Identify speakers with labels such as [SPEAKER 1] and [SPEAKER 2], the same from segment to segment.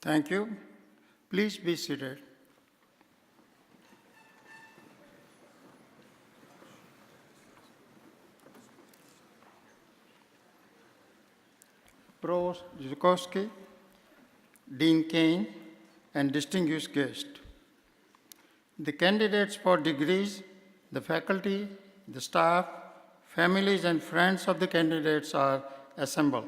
[SPEAKER 1] Thank you. Please be seated. Provost Zukowski, Dean Kane, and distinguished guests. The candidates for degrees, the faculty, the staff, families, and friends of the candidates are assembled.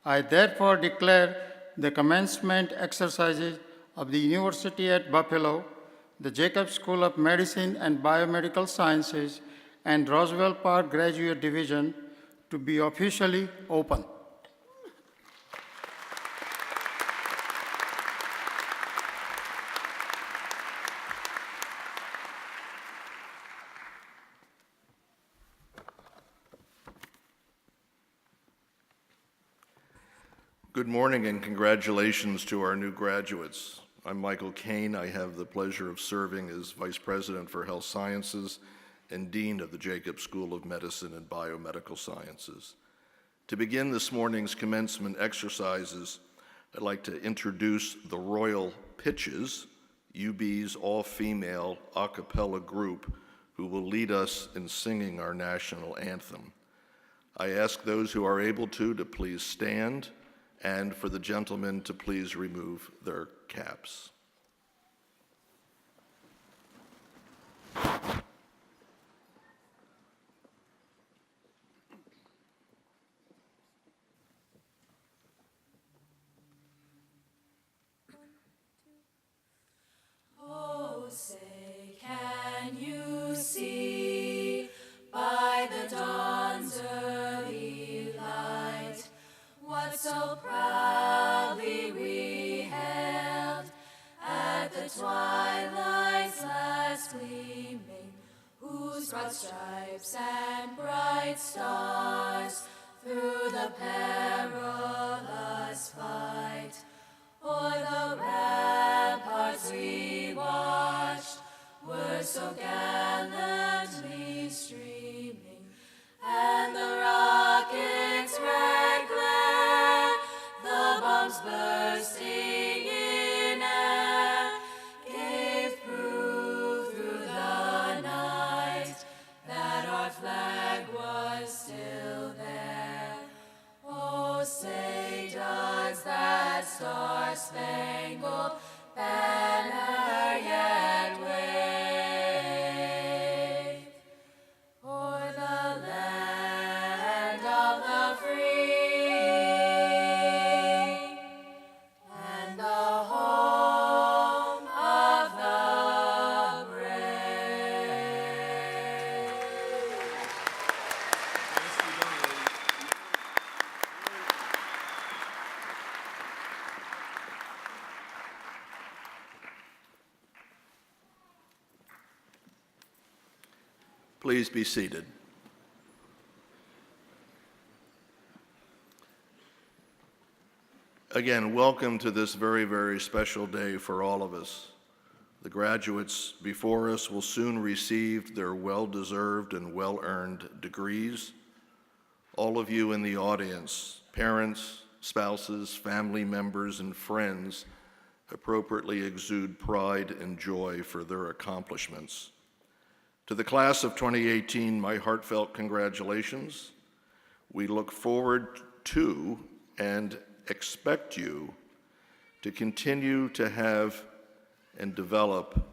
[SPEAKER 1] I therefore declare the commencement exercises of the University at Buffalo, the Jacobs School of Medicine and Biomedical Sciences, and Roosevelt Park Graduate Division to be officially open.
[SPEAKER 2] Good morning and congratulations to our new graduates. I'm Michael Kane. I have the pleasure of serving as Vice President for Health Sciences and Dean of the Jacobs School of Medicine and Biomedical Sciences. To begin this morning's commencement exercises, I'd like to introduce the Royal Pitches, UB's all-female a cappella group who will lead us in singing our national anthem. I ask those who are able to please stand, and for the gentlemen to please remove their caps.
[SPEAKER 3] Oh, say, can you see by the dawn's early light what so proudly we hailed at the twilight's last gleaming, whose broad stripes and bright stars through the perilous fight o'er the ramparts we watched were so gallantly streaming, and the rocket's red glare, the bombs bursting in air, gave proof through the night that our flag was still there. Oh, say, does that star-spangled banner yet wave o'er the land of the free and the home of the brave?
[SPEAKER 2] Please be seated. Again, welcome to this very, very special day for all of us. The graduates before us will soon receive their well-deserved and well-earned degrees. All of you in the audience, parents, spouses, family members, and friends appropriately exude pride and joy for their accomplishments. To the class of 2018, my heartfelt congratulations. We look forward to and expect you to continue to have and develop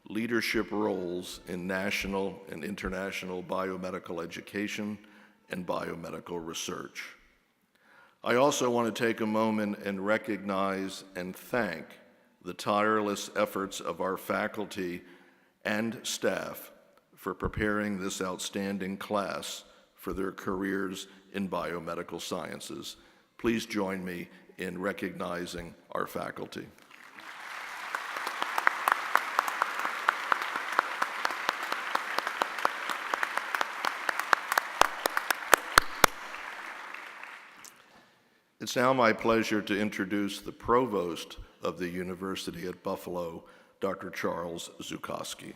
[SPEAKER 2] leadership roles in national and international biomedical education and biomedical research. I also want to take a moment and recognize and thank the tireless efforts of our faculty and staff for preparing this outstanding class for their careers in biomedical sciences. Please join me in recognizing our faculty. It's now my pleasure to introduce the Provost of the University at Buffalo, Dr. Charles Zukowski.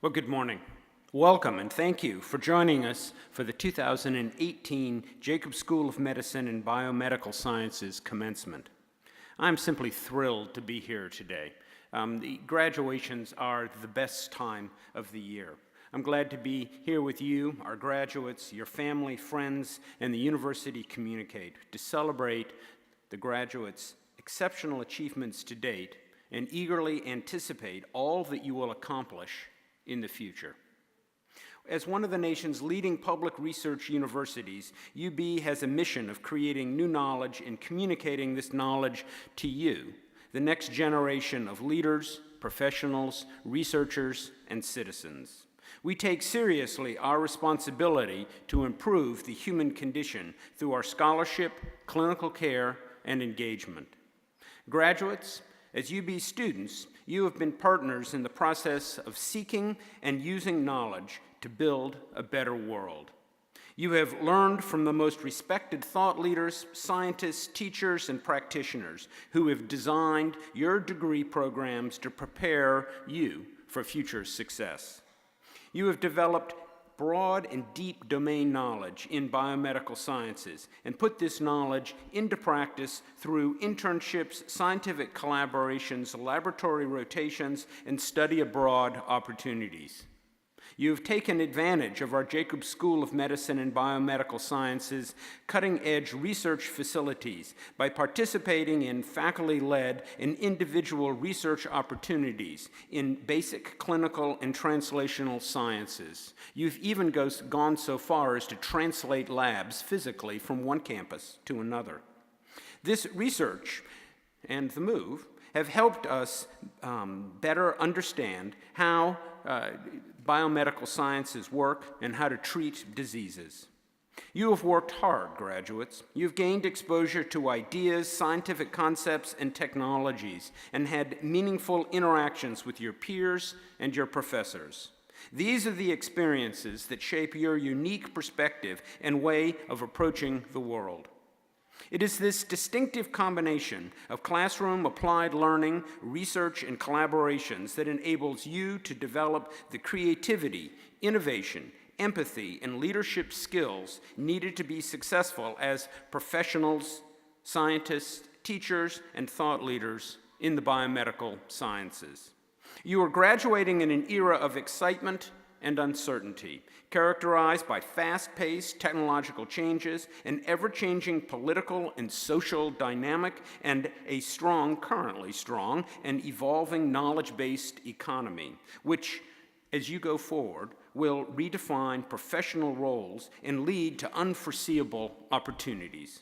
[SPEAKER 4] Well, good morning. Welcome and thank you for joining us for the 2018 Jacobs School of Medicine and Biomedical Sciences commencement. I'm simply thrilled to be here today. The graduations are the best time of the year. I'm glad to be here with you, our graduates, your family, friends, and the university communicate to celebrate the graduates' exceptional achievements to date and eagerly anticipate all that you will accomplish in the future. As one of the nation's leading public research universities, UB has a mission of creating new knowledge and communicating this knowledge to you, the next generation of leaders, professionals, researchers, and citizens. We take seriously our responsibility to improve the human condition through our scholarship, clinical care, and engagement. Graduates, as UB students, you have been partners in the process of seeking and using knowledge to build a better world. You have learned from the most respected thought leaders, scientists, teachers, and practitioners who have designed your degree programs to prepare you for future success. You have developed broad and deep domain knowledge in biomedical sciences and put this knowledge into practice through internships, scientific collaborations, laboratory rotations, and study abroad opportunities. You have taken advantage of our Jacobs School of Medicine and Biomedical Sciences cutting-edge research facilities by participating in faculty-led and individual research opportunities in basic clinical and translational sciences. You've even gone so far as to translate labs physically from one campus to another. This research and the move have helped us better understand how biomedical sciences work and how to treat diseases. You have worked hard, graduates. You've gained exposure to ideas, scientific concepts, and technologies, and had meaningful interactions with your peers and your professors. These are the experiences that shape your unique perspective and way of approaching the world. It is this distinctive combination of classroom applied learning, research, and collaborations that enables you to develop the creativity, innovation, empathy, and leadership skills needed to be successful as professionals, scientists, teachers, and thought leaders in the biomedical sciences. You are graduating in an era of excitement and uncertainty, characterized by fast-paced technological changes, an ever-changing political and social dynamic, and a currently strong, and evolving knowledge-based economy, which, as you go forward, will redefine professional roles and lead to unforeseeable opportunities.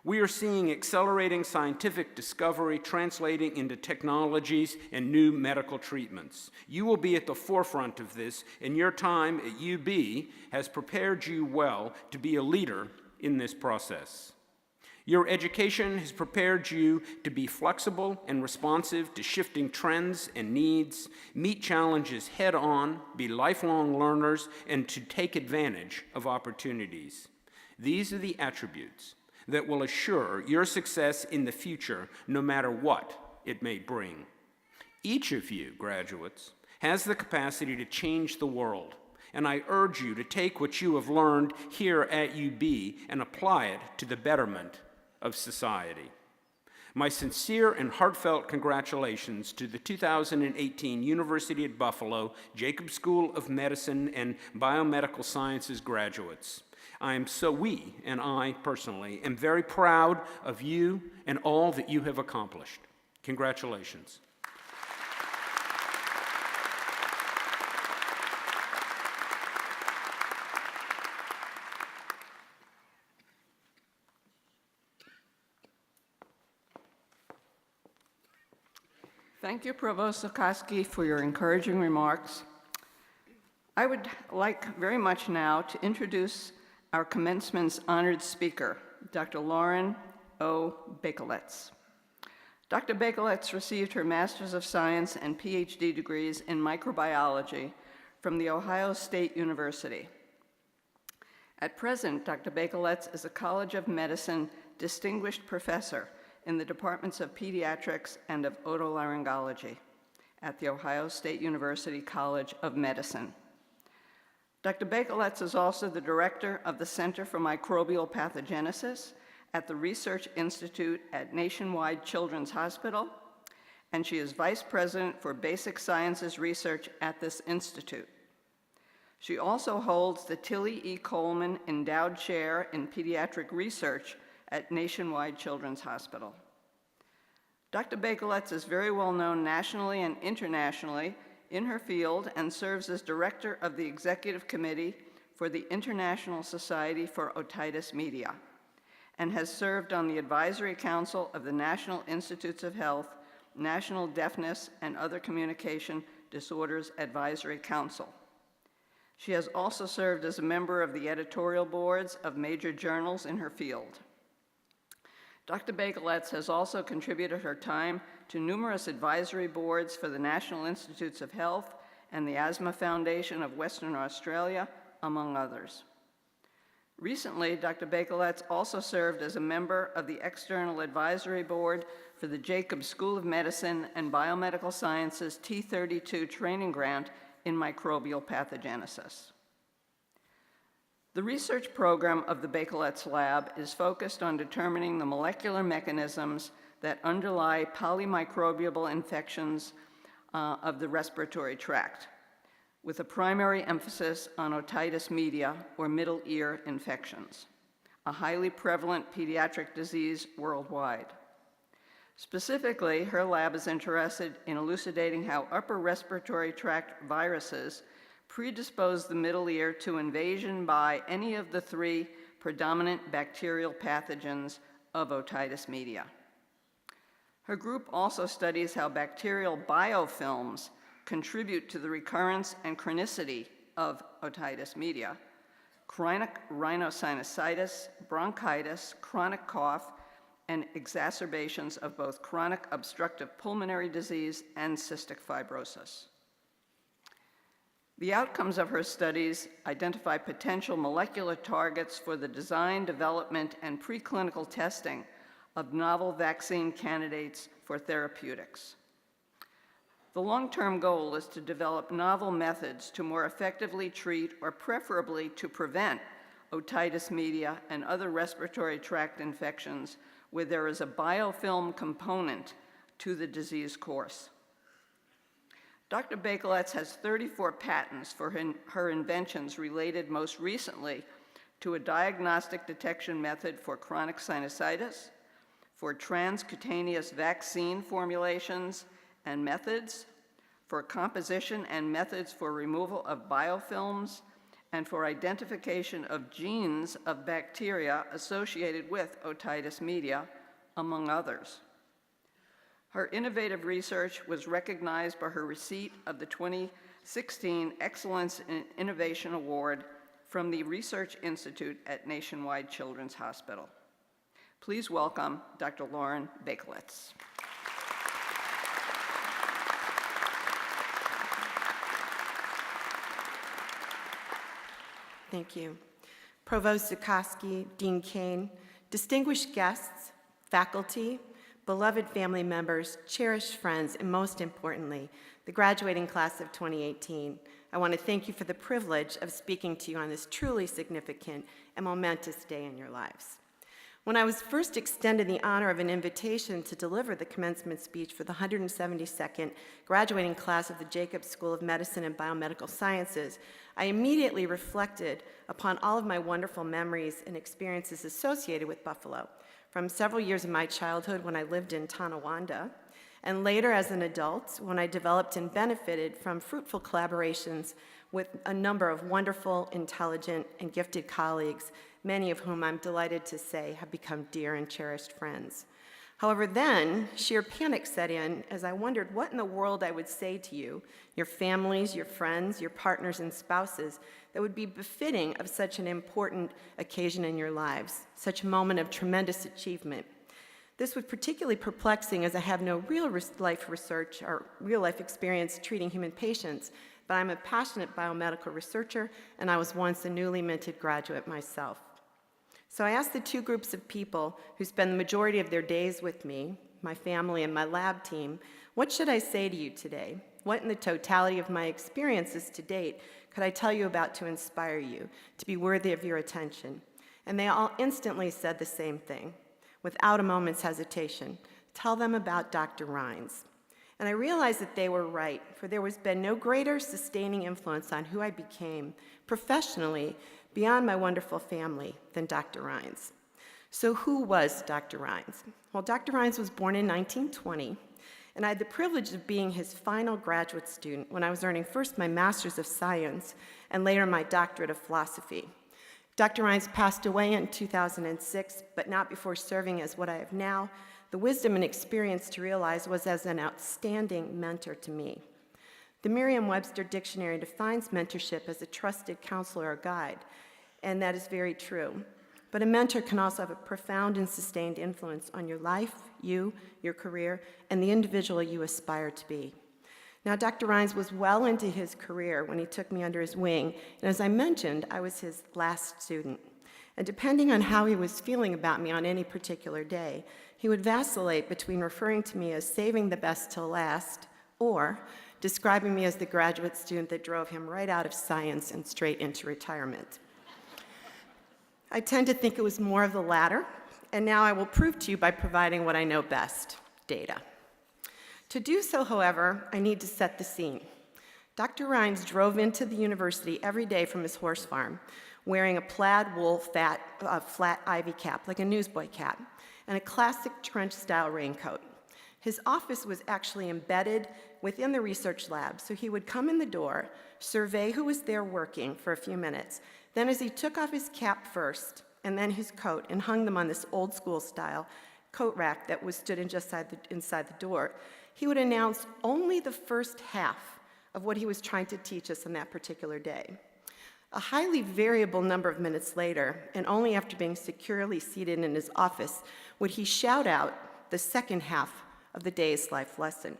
[SPEAKER 4] We are seeing accelerating scientific discovery translating into technologies and new medical treatments. You will be at the forefront of this, and your time at UB has prepared you well to be a leader in this process. Your education has prepared you to be flexible and responsive to shifting trends and needs, meet challenges head-on, be lifelong learners, and to take advantage of opportunities. These are the attributes that will assure your success in the future, no matter what it may bring. Each of you, graduates, has the capacity to change the world, and I urge you to take what you have learned here at UB and apply it to the betterment of society. My sincere and heartfelt congratulations to the 2018 University at Buffalo Jacobs School of Medicine and Biomedical Sciences graduates. We, and I personally, am very proud of you and all that you have accomplished. Congratulations.
[SPEAKER 5] Thank you, Provost Zukoski, for your encouraging remarks. I would like very much now to introduce our commencement's honored speaker, Dr. Lauren O. Bakelitz. Dr. Bakelitz received her Master's of Science and PhD degrees in microbiology from The Ohio State University. At present, Dr. Bakelitz is a College of Medicine Distinguished Professor in the Departments of Pediatrics and of Otolaryngology at The Ohio State University College of Medicine. Dr. Bakeletz is also the director of the Center for Microbial Pathogenesis at the Research Institute at Nationwide Children's Hospital, and she is vice president for basic sciences research at this institute. She also holds the Tilly E. Coleman Endowed Chair in Pediatric Research at Nationwide Children's Hospital. Dr. Bakeletz is very well known nationally and internationally in her field and serves as director of the executive committee for the International Society for Otitis Media and has served on the advisory council of the National Institutes of Health, National Deafness and Other Communication Disorders Advisory Council. She has also served as a member of the editorial boards of major journals in her field. Dr. Bakeletz has also contributed her time to numerous advisory boards for the National Institutes of Health and the Asthma Foundation of Western Australia, among others. Recently, Dr. Bakeletz also served as a member of the External Advisory Board for the Jacobs School of Medicine and Biomedical Sciences T32 Training Grant in Microbial Pathogenesis. The research program of the Bakeletz Lab is focused on determining the molecular mechanisms that underlie polymicrobial infections of the respiratory tract, with a primary emphasis on otitis media, or middle ear infections, a highly prevalent pediatric disease worldwide. Specifically, her lab is interested in elucidating how upper respiratory tract viruses predispose the middle ear to invasion by any of the three predominant bacterial pathogens of otitis media. Her group also studies how bacterial biofilms contribute to the recurrence and chronicity of otitis media, chronic rhinosinusitis, bronchitis, chronic cough, and exacerbations of both chronic obstructive pulmonary disease and cystic fibrosis. The outcomes of her studies identify potential molecular targets for the design, development, and preclinical testing of novel vaccine candidates for therapeutics. The long-term goal is to develop novel methods to more effectively treat, or preferably to prevent, otitis media and other respiratory tract infections where there is a biofilm component to the disease course. Dr. Bakeletz has 34 patents for her inventions related most recently to a diagnostic detection method for chronic sinusitis, for transcutaneous vaccine formulations and methods, for composition and methods for removal of biofilms, and for identification of genes of bacteria associated with otitis media, among others. Her innovative research was recognized by her receipt of the 2016 Excellence in Innovation Award from the Research Institute at Nationwide Children's Hospital. Please welcome Dr. Lauren Bakeletz.
[SPEAKER 6] Thank you. Provost Zukoski, Dean Kane, distinguished guests, faculty, beloved family members, cherished friends, and most importantly, the graduating class of 2018, I want to thank you for the privilege of speaking to you on this truly significant and momentous day in your lives. When I was first extended the honor of an invitation to deliver the commencement speech for the 172nd graduating class of the Jacobs School of Medicine and Biomedical Sciences, I immediately reflected upon all of my wonderful memories and experiences associated with Buffalo, from several years of my childhood when I lived in Tonawanda, and later as an adult when I developed and benefited from fruitful collaborations with a number of wonderful, intelligent, and gifted colleagues, many of whom I'm delighted to say have become dear and cherished friends. However, then, sheer panic set in as I wondered what in the world I would say to you, your families, your friends, your partners, and spouses that would be befitting of such an important occasion in your lives, such a moment of tremendous achievement. This was particularly perplexing as I have no real-life research or real-life experience treating human patients, but I'm a passionate biomedical researcher, and I was once a newly minted graduate myself. So I asked the two groups of people who spend the majority of their days with me, my family, and my lab team, what should I say to you today? What in the totality of my experiences to date could I tell you about to inspire you, to be worthy of your attention? And they all instantly said the same thing, without a moment's hesitation. Tell them about Dr. Rines. And I realized that they were right, for there has been no greater sustaining influence on who I became professionally beyond my wonderful family than Dr. Rines. So who was Dr. Rines? Well, Dr. Rines was born in 1920, and I had the privilege of being his final graduate student when I was earning first my Master's of Science and later my Doctorate of Philosophy. Dr. Rines passed away in 2006, but not before serving as what I have now the wisdom and experience to realize was as an outstanding mentor to me. The Merriam-Webster Dictionary defines mentorship as a trusted counselor or guide, and that is very true. But a mentor can also have a profound and sustained influence on your life, you, your career, and the individual you aspire to be. Now, Dr. Rines was well into his career when he took me under his wing, and as I mentioned, I was his last student. And depending on how he was feeling about me on any particular day, he would vacillate between referring to me as saving the best till last or describing me as the graduate student that drove him right out of science and straight into retirement. I tend to think it was more of the latter, and now I will prove to you by providing what I know best, data. To do so, however, I need to set the scene. Dr. Rines drove into the university every day from his horse farm, wearing a plaid wool flat ivy cap, like a newsboy cap, and a classic trench-style raincoat. His office was actually embedded within the research lab, so he would come in the door, survey who was there working for a few minutes. Then as he took off his cap first, and then his coat, and hung them on this old-school style coat rack that was stood inside the door, he would announce only the first half of what he was trying to teach us on that particular day. A highly variable number of minutes later, and only after being securely seated in his office, would he shout out the second half of the day's life lesson,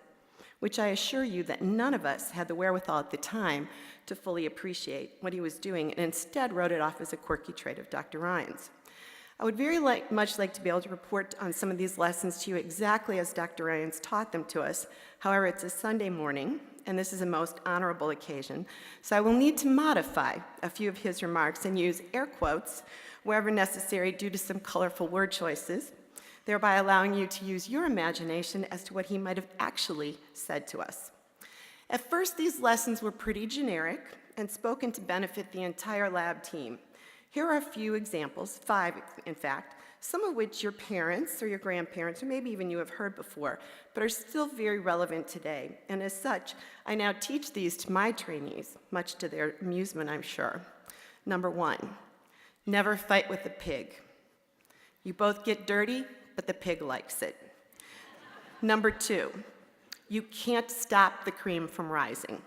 [SPEAKER 6] which I assure you that none of us had the wherewithal at the time to fully appreciate what he was doing, and instead wrote it off as a quirky trait of Dr. Rines. I would very much like to be able to report on some of these lessons to you exactly as Dr. Rines taught them to us. However, it's a Sunday morning, and this is a most honorable occasion, so I will need to modify a few of his remarks and use air quotes wherever necessary due to some colorful word choices, thereby allowing you to use your imagination as to what he might have actually said to us. At first, these lessons were pretty generic and spoken to benefit the entire lab team. Here are a few examples, 5 in fact, some of which your parents or your grandparents, or maybe even you have heard before, but are still very relevant today. And as such, I now teach these to my trainees, much to their amusement, I'm sure. Number 1, never fight with a pig. You both get dirty, but the pig likes it. Number 2, you can't stop the cream from rising,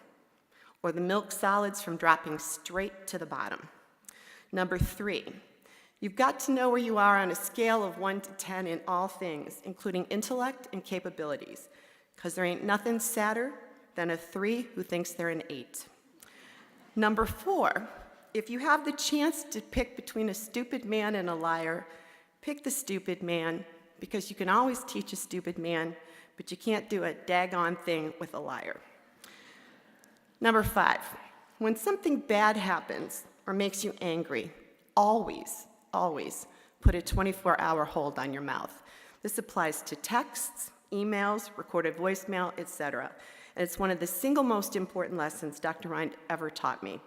[SPEAKER 6] or the milk solids from dropping straight to the bottom. Number 3, you've got to know where you are on a scale of 1 to 10 in all things, including intellect and capabilities, because there ain't nothing sadder than a 3 who thinks they're an 8. Number 4, if you have the chance to pick between a stupid man and a liar, pick the stupid man, because you can always teach a stupid man, but you can't do a daggone thing with a liar. Number 5, when something bad happens or makes you angry, always put a 24-hour hold on your mouth. This applies to texts, emails, recorded voicemail, etc. And it's one of the single most important lessons Dr. Rines ever taught me.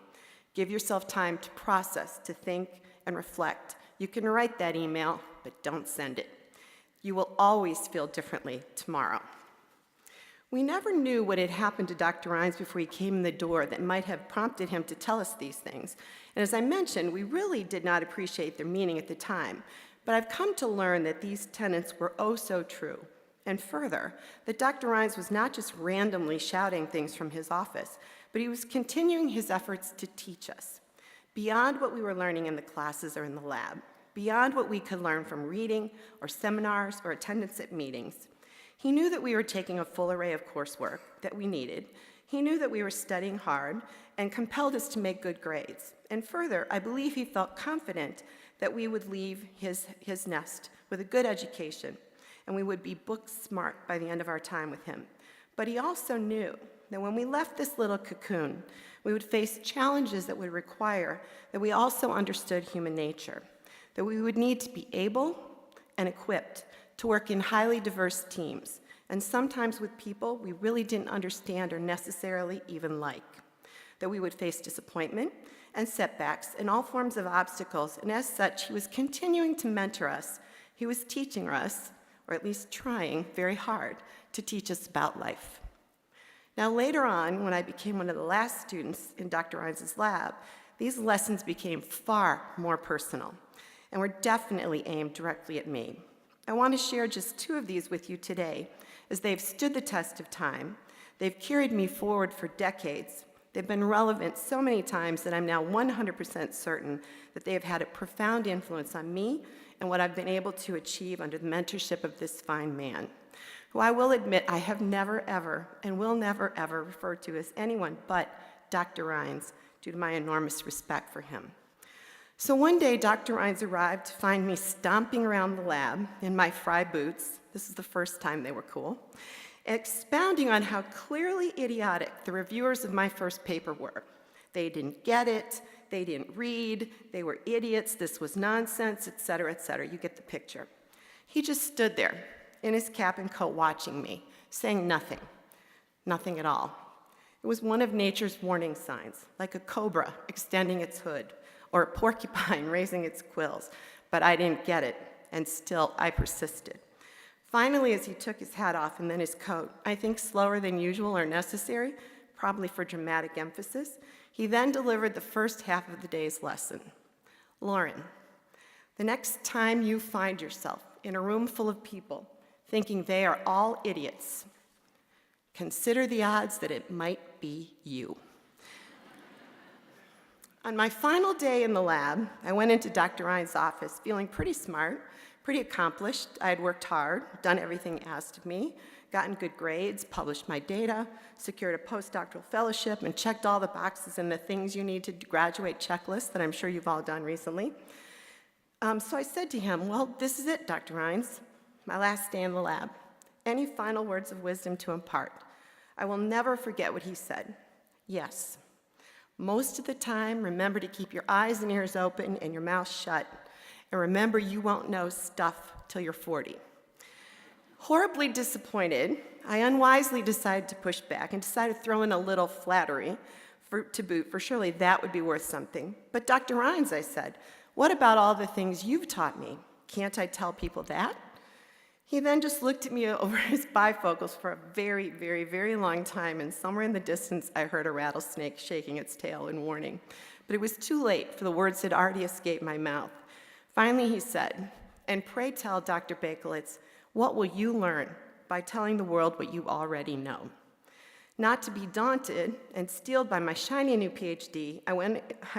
[SPEAKER 6] Give yourself time to process, to think, and reflect. You can write that email, but don't send it. You will always feel differently tomorrow. We never knew what had happened to Dr. Rines before he came in the door that might have prompted him to tell us these things. And as I mentioned, we really did not appreciate their meaning at the time. But I've come to learn that these tenets were oh so true. And further, that Dr. Rines was not just randomly shouting things from his office, but he was continuing his efforts to teach us, beyond what we were learning in the classes or in the lab, beyond what we could learn from reading or seminars or attendance at meetings. He knew that we were taking a full array of coursework that we needed. He knew that we were studying hard and compelled us to make good grades. And further, I believe he felt confident that we would leave his nest with a good education. and we would be book smart by the end of our time with him. But he also knew that when we left this little cocoon, we would face challenges that would require that we also understood human nature, that we would need to be able and equipped to work in highly diverse teams, and sometimes with people we really didn't understand or necessarily even like, that we would face disappointment and setbacks and all forms of obstacles, and as such, he was continuing to mentor us. He was teaching us, or at least trying very hard, to teach us about life. Now, later on, when I became one of the last students in Dr. Rines' lab, these lessons became far more personal and were definitely aimed directly at me. I want to share just 2 of these with you today, as they've stood the test of time. They've carried me forward for decades. They've been relevant so many times that I'm now 100% certain that they have had a profound influence on me and what I've been able to achieve under the mentorship of this fine man, who I will admit I have never, ever, and will never, ever refer to as anyone but Dr. Rines, due to my enormous respect for him. So one day, Dr. Rines arrived to find me stomping around the lab in my Frye boots. This is the first time they were cool, expounding on how clearly idiotic the reviewers of my first paper were. They didn't get it, they didn't read, they were idiots, this was nonsense, et cetera, you get the picture. He just stood there in his cap and coat watching me, saying nothing, nothing at all. It was one of nature's warning signs, like a cobra extending its hood, or a porcupine raising its quills, but I didn't get it, and still I persisted. Finally, as he took his hat off and then his coat, I think slower than usual or necessary, probably for dramatic emphasis, he then delivered the first half of the day's lesson. Lauren, the next time you find yourself in a room full of people thinking they are all idiots, consider the odds that it might be you. On my final day in the lab, I went into Dr. Rines' office feeling pretty smart, pretty accomplished. I had worked hard, done everything asked of me, gotten good grades, published my data, secured a postdoctoral fellowship, and checked all the boxes and the things you need to graduate checklist that I'm sure you've all done recently. So I said to him, well, this is it, Dr. Rines, my last day in the lab. Any final words of wisdom to impart? I will never forget what he said. Yes. Most of the time, remember to keep your eyes and ears open and your mouth shut. And remember, you won't know stuff till you're 40. Horribly disappointed, I unwisely decided to push back and decided to throw in a little flattery to boot, for surely that would be worth something. But Dr. Rines, I said, what about all the things you've taught me? Can't I tell people that? He then just looked at me over his bifocals for a very, very, very long time, and somewhere in the distance, I heard a rattlesnake shaking its tail in warning. But it was too late, for the words had already escaped my mouth. Finally, he said, and pray tell, Dr. Bakelitz, what will you learn by telling the world what you already know? Not to be daunted and steeled by my shiny new PhD, I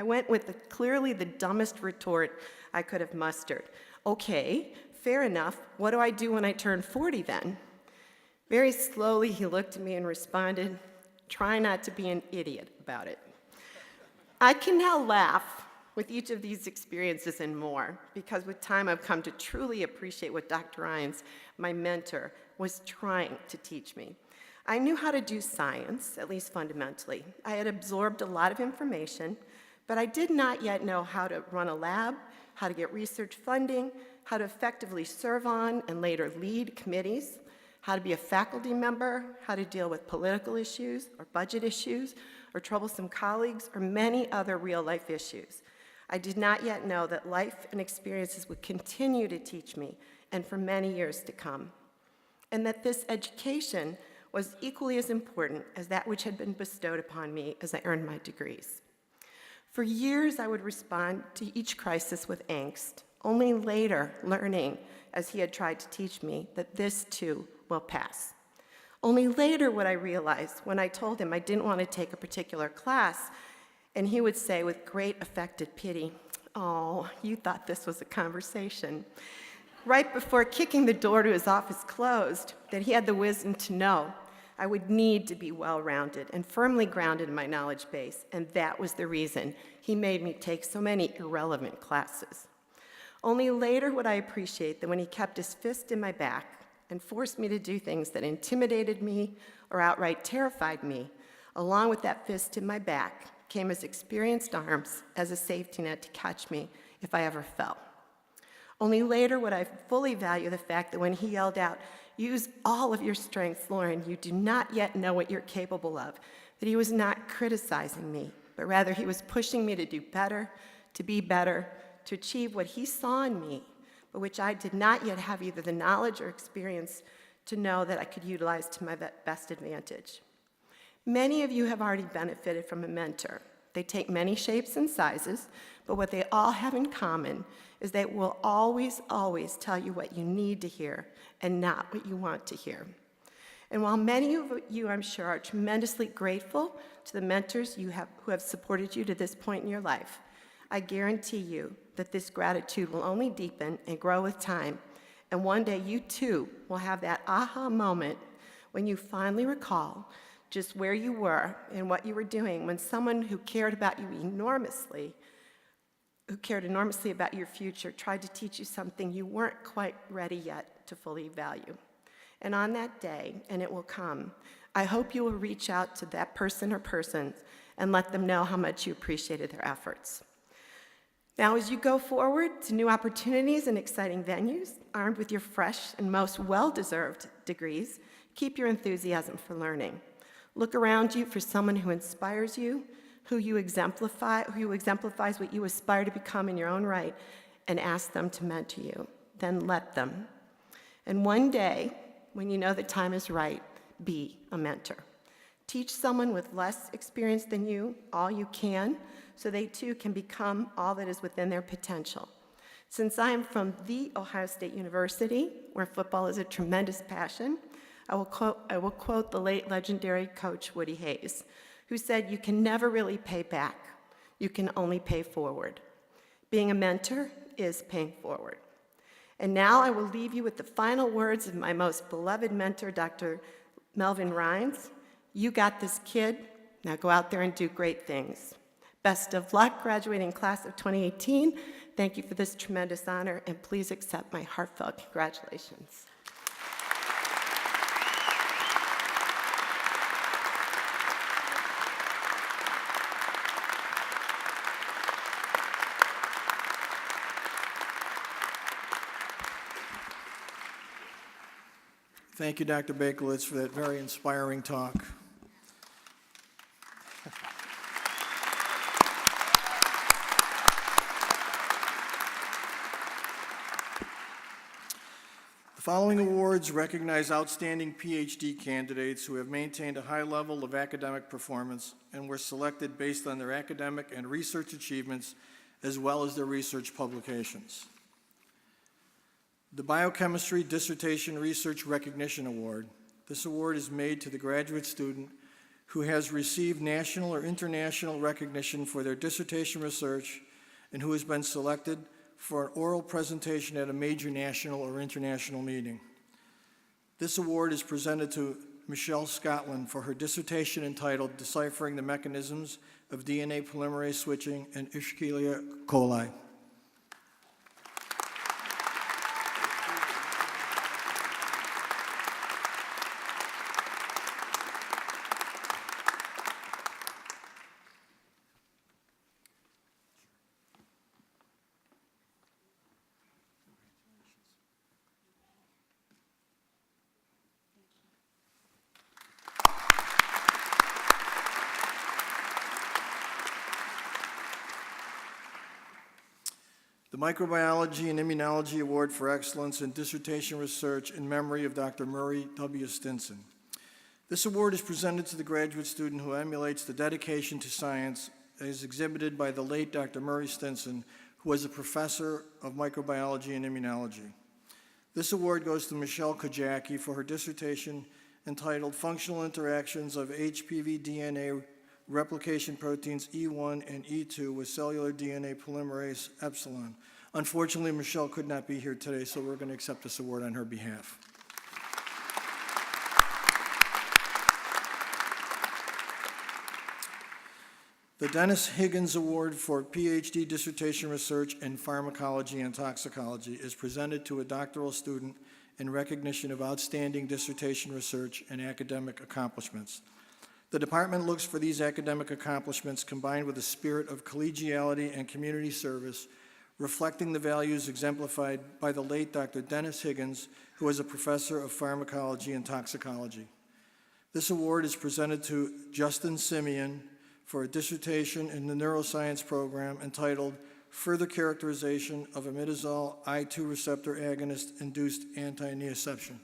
[SPEAKER 6] went with clearly the dumbest retort I could have mustered. Okay, fair enough. What do I do when I turn 40 then? Very slowly, he looked at me and responded, try not to be an idiot about it. I can now laugh with each of these experiences and more, because with time I've come to truly appreciate what Dr. Rines, my mentor, was trying to teach me. I knew how to do science, at least fundamentally. I had absorbed a lot of information, but I did not yet know how to run a lab, how to get research funding, how to effectively serve on and later lead committees, how to be a faculty member, how to deal with political issues or budget issues or troublesome colleagues or many other real-life issues. I did not yet know that life and experiences would continue to teach me and for many years to come, and that this education was equally as important as that which had been bestowed upon me as I earned my degrees. For years, I would respond to each crisis with angst, only later learning, as he had tried to teach me, that this too will pass. Only later would I realize when I told him I didn't want to take a particular class, and he would say with great affected pity, "Oh, you thought this was a conversation." Right before kicking the door to his office closed, that he had the wisdom to know I would need to be well-rounded and firmly grounded in my knowledge base, and that was the reason he made me take so many irrelevant classes. Only later would I appreciate that when he kept his fist in my back and forced me to do things that intimidated me or outright terrified me. Along with that fist in my back came his experienced arms as a safety net to catch me if I ever fell. Only later would I fully value the fact that when he yelled out, "Use all of your strengths, Lauren, you do not yet know what you're capable of," that he was not criticizing me, but rather he was pushing me to do better, to be better, to achieve what he saw in me, but which I did not yet have either the knowledge or experience to know that I could utilize to my best advantage. Many of you have already benefited from a mentor. They take many shapes and sizes, but what they all have in common is they will always, always tell you what you need to hear and not what you want to hear. And while many of you, I'm sure, are tremendously grateful to the mentors who have supported you to this point in your life, I guarantee you that this gratitude will only deepen and grow with time. And one day you too will have that aha moment when you finally recall just where you were and what you were doing when someone who cared about you enormously, about your future, tried to teach you something you weren't quite ready yet to fully value. And on that day, and it will come, I hope you will reach out to that person or persons and let them know how much you appreciated their efforts. Now, as you go forward to new opportunities and exciting venues, armed with your fresh and most well-deserved degrees, keep your enthusiasm for learning. Look around you for someone who inspires you, who exemplifies what you aspire to become in your own right, and ask them to mentor you. Then let them. And one day, when you know the time is right, be a mentor. Teach someone with less experience than you all you can, so they too can become all that is within their potential. Since I am from the Ohio State University, where football is a tremendous passion, I will quote the late legendary coach Woody Hayes, who said, "You can never really pay back. You can only pay forward." Being a mentor is paying forward. And now I will leave you with the final words of my most beloved mentor, Dr. Melvin Rines. "You got this, kid. Now go out there and do great things." Best of luck, graduating class of 2018. Thank you for this tremendous honor, and please accept my heartfelt congratulations.
[SPEAKER 7] Thank you, Dr. Bakelitz, for that very inspiring talk. The following awards recognize outstanding PhD candidates who have maintained a high level of academic performance and were selected based on their academic and research achievements as well as their research publications. The Biochemistry Dissertation Research Recognition Award. This award is made to the graduate student who has received national or international recognition for their dissertation research and who has been selected for an oral presentation at a major national or international meeting. This award is presented to Michelle Scotland for her dissertation entitled "Deciphering the Mechanisms of DNA Polymerase Switching in Escherichia coli." The Microbiology and Immunology Award for Excellence in Dissertation Research in memory of Dr. Murray W. Stinson. This award is presented to the graduate student who emulates the dedication to science as exhibited by the late Dr. Murray Stinson, who was a professor of microbiology and immunology. This award goes to Michelle Kajaki for her dissertation entitled "Functional Interactions of HPV DNA Replication Proteins E1 and E2 with Cellular DNA Polymerase Epsilon." Unfortunately, Michelle could not be here today, so we're going to accept this award on her behalf. The Dennis Higgins Award for PhD Dissertation Research in Pharmacology and Toxicology is presented to a doctoral student in recognition of outstanding dissertation research and academic accomplishments. The department looks for these academic accomplishments combined with a spirit of collegiality and community service, reflecting the values exemplified by the late Dr. Dennis Higgins, who was a professor of pharmacology and toxicology. This award is presented to Justin Simeon for a dissertation in the neuroscience program entitled Further Characterization of Imidazole I2 Receptor Agonist-Induced Anti-Nociception.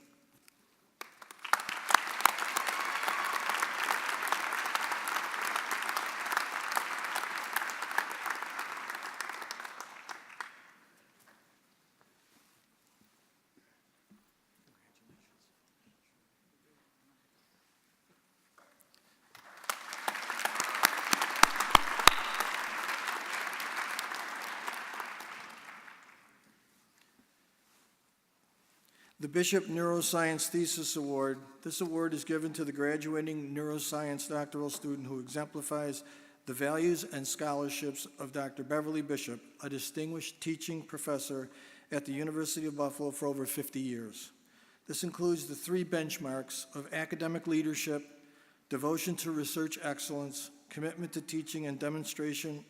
[SPEAKER 7] The Bishop Neuroscience Thesis Award. This award is given to the graduating neuroscience doctoral student who exemplifies the values and scholarships of Dr. Beverly Bishop, a distinguished teaching professor at the University of Buffalo for over 50 years. This includes the 3 benchmarks of academic leadership, devotion to research excellence, commitment to teaching, and demonstration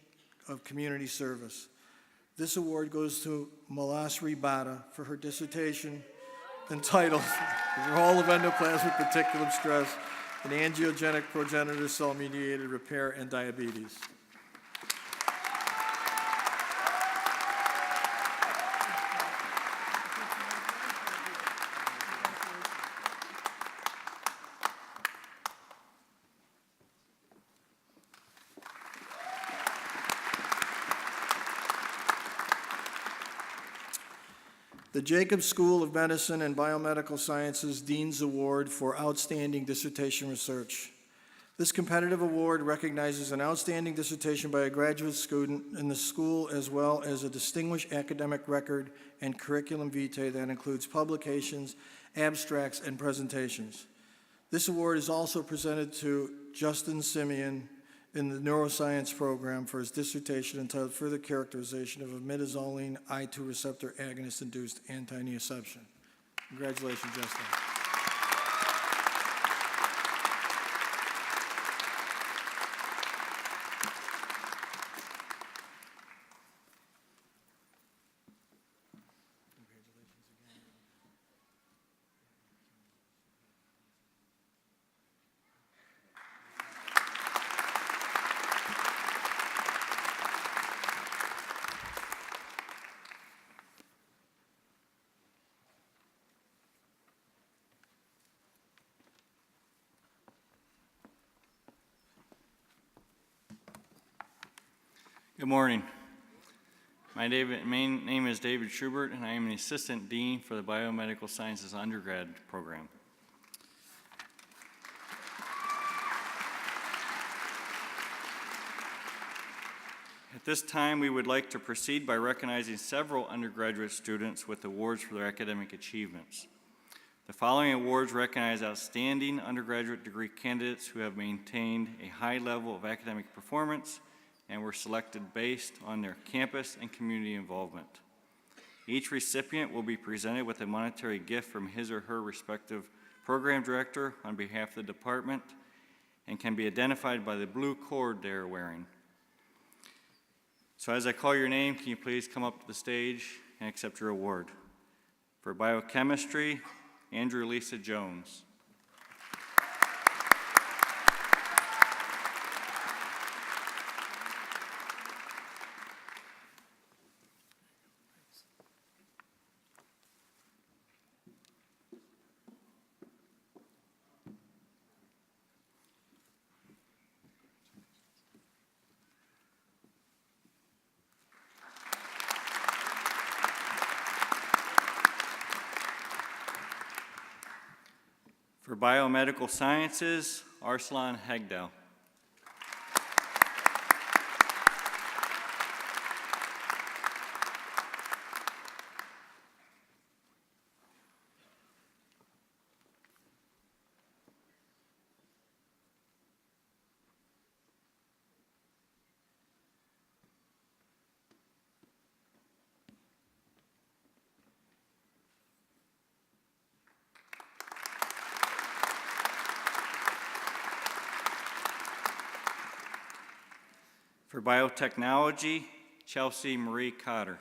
[SPEAKER 7] of community service. This award goes to Malasri Bada for her dissertation entitled The Role of Endoplasmic Reticulum Stress in Angiogenic Progenitor Cell-Mediated Repair and Diabetes. The Jacobs School of Medicine and Biomedical Sciences Dean's Award for Outstanding Dissertation Research. This competitive award recognizes an outstanding dissertation by a graduate student in the school as well as a distinguished academic record and curriculum vitae that includes publications, abstracts, and presentations. This award is also presented to Justin Simeon in the neuroscience program for his dissertation entitled Further Characterization of Imidazole I2 Receptor Agonist-Induced Anti-Nociception. Congratulations, Justin.
[SPEAKER 8] Good morning. My name is David Schubert, and I am an Assistant Dean for the Biomedical Sciences undergrad program. At this time, we would like to proceed by recognizing several undergraduate students with awards for their academic achievements. The following awards recognize outstanding undergraduate degree candidates who have maintained a high level of academic performance and were selected based on their campus and community involvement. Each recipient will be presented with a monetary gift from his or her respective program director on behalf of the department and can be identified by the blue cord they are wearing. So as I call your name, can you please come up to the stage and accept your award? For biochemistry, Andrew Lisa Jones. For biomedical sciences, Arslan Hegdel. For biotechnology, Chelsea Marie Cotter.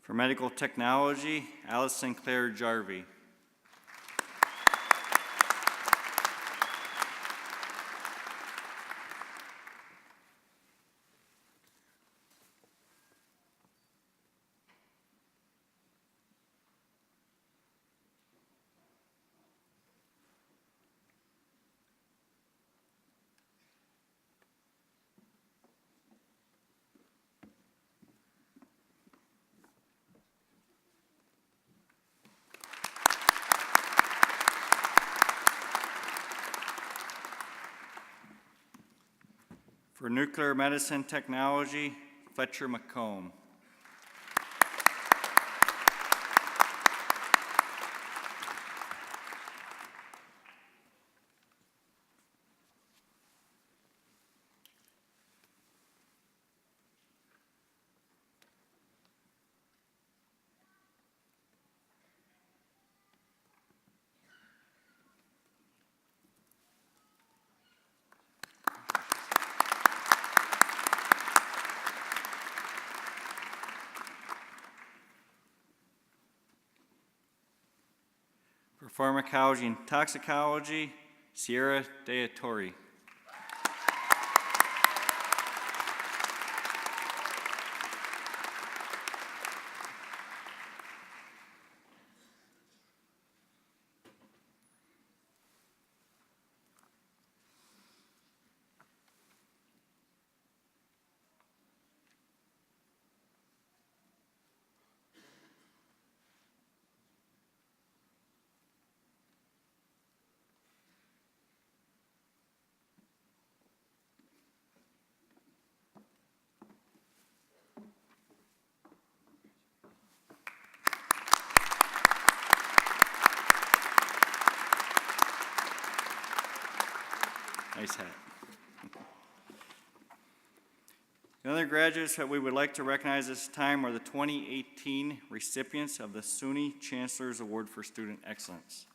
[SPEAKER 8] For medical technology, Alice Sinclair Jarvie. For nuclear medicine technology, Fletcher McComb. For pharmacology and toxicology, Sierra De Torre. Nice hat. The other graduates that we would like to recognize this time are the 2018 recipients of the SUNY Chancellor's Award for Student Excellence.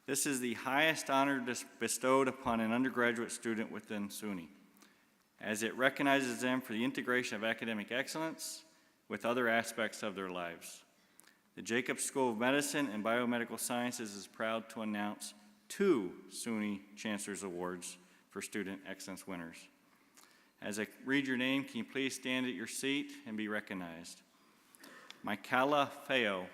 [SPEAKER 8] This is the highest honor bestowed upon an undergraduate student within SUNY, as it recognizes them for the integration of academic excellence with other aspects of their lives. The Jacobs School of Medicine and Biomedical Sciences is proud to announce 2 SUNY Chancellor's Awards for Student Excellence winners. As I read your name, can you please stand at your seat and be recognized? Michaela Feo.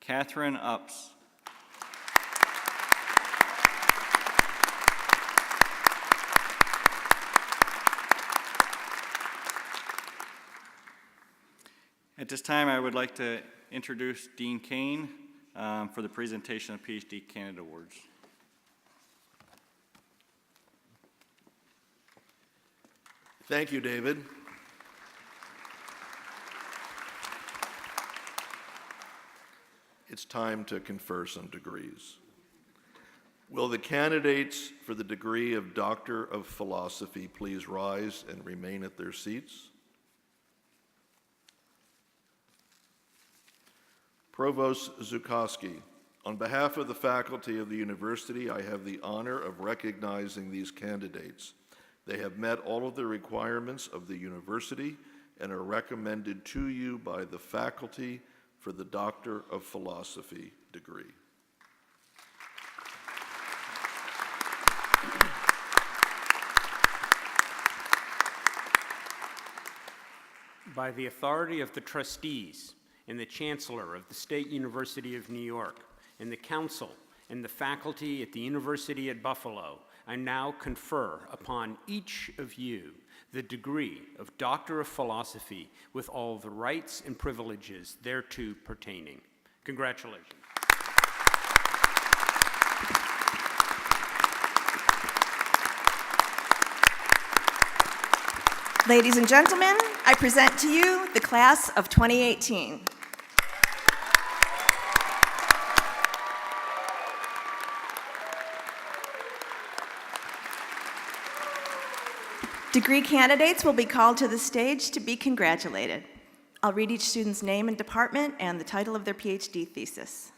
[SPEAKER 8] Catherine Ups. At this time, I would like to introduce Dean Kane for the presentation of PhD Candidate Awards.
[SPEAKER 2] Thank you, David. It's time to confer some degrees. Will the candidates for the degree of Doctor of Philosophy please rise and remain at their seats? Provost Zukoski, on behalf of the faculty of the university, I have the honor of recognizing these candidates. They have met all of the requirements of the university and are recommended to you by the faculty for the Doctor of Philosophy degree.
[SPEAKER 4] By the authority of the trustees and the Chancellor of the State University of New York, and the Council and the faculty at the University at Buffalo, I now confer upon each of you the degree of Doctor of Philosophy with all the rights and privileges thereto pertaining. Congratulations.
[SPEAKER 9] Ladies and gentlemen, I present to you the class of 2018. Degree candidates will be called to the stage to be congratulated. I'll read each student's name and department and the title of their PhD thesis.